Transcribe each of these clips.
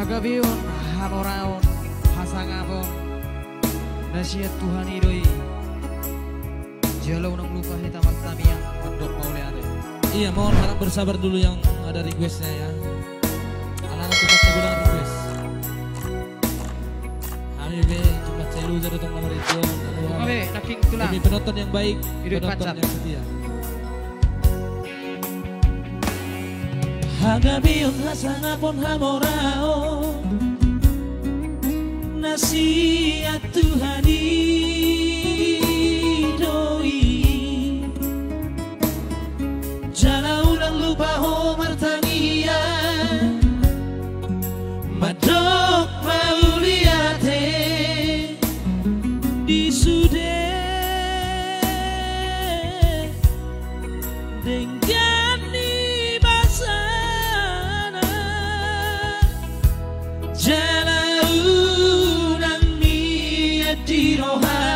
Hagabion, hamoraon, hasangapon, nasihat Tuhan idoi. Jalau nang lupa hitam yang mendok mauliane. Iya, mohon harap bersabar dulu yang ada requestnya ya. Anak-anak cepat saya bilang request. Habibe cepat saya lu jadi tong nomor itu. Oke, naking tulang. Demi penonton yang baik, Hidup penonton pacar. yang setia. Hagabion hasangapon hamorao, nasihat Tuhan idoi. Jala ulang lupa ho martania, madok mauliate di sude dengan di basana. Jala ulang niat di roha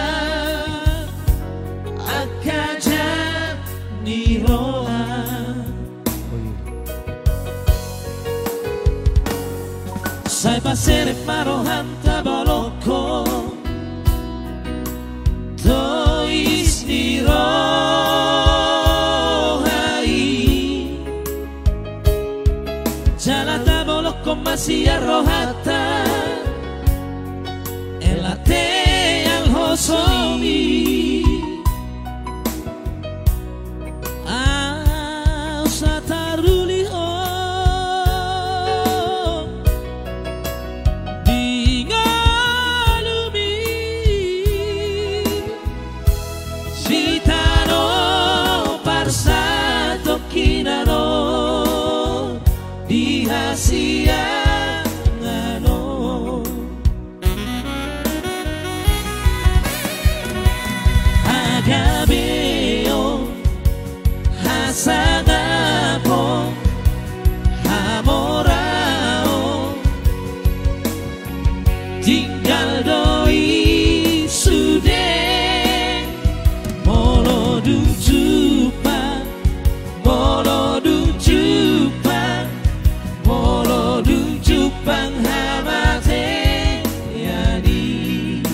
akaja ni roha. Sai pasere marohan tabaloko tois ni rohai. Jala tabaloko masih rohata elate al hosomi. Hagabeo hasanapo hamorao tinggal doi sude molodung cupang molodung cupang molodung cupang hamate yani.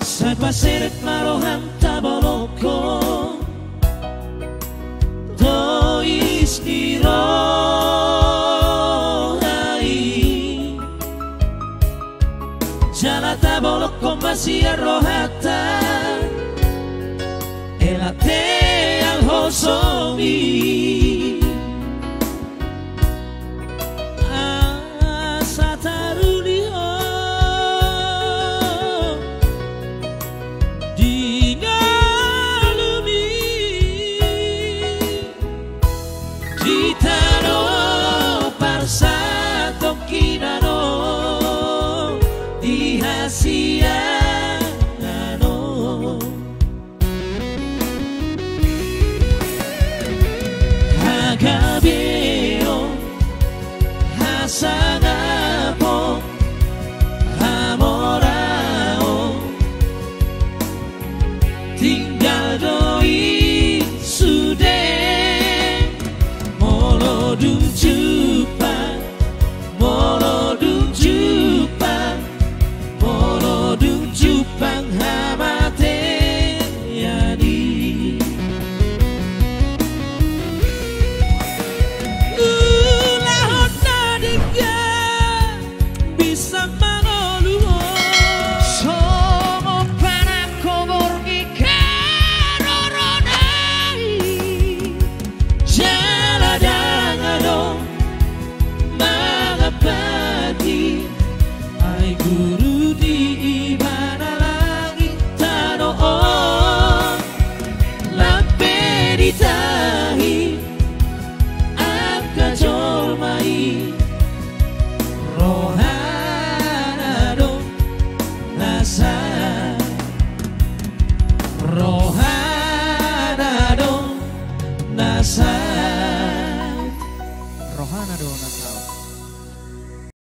Sai paseret marohan tabaloko tois ni rohai. Jala tabaloko masih rohata elate al hosomi. Hagabeo hasanapo hamorao tinggal doi sude molodung cupang molodung cupang Rohana do Nasai. Rohana do Nasau.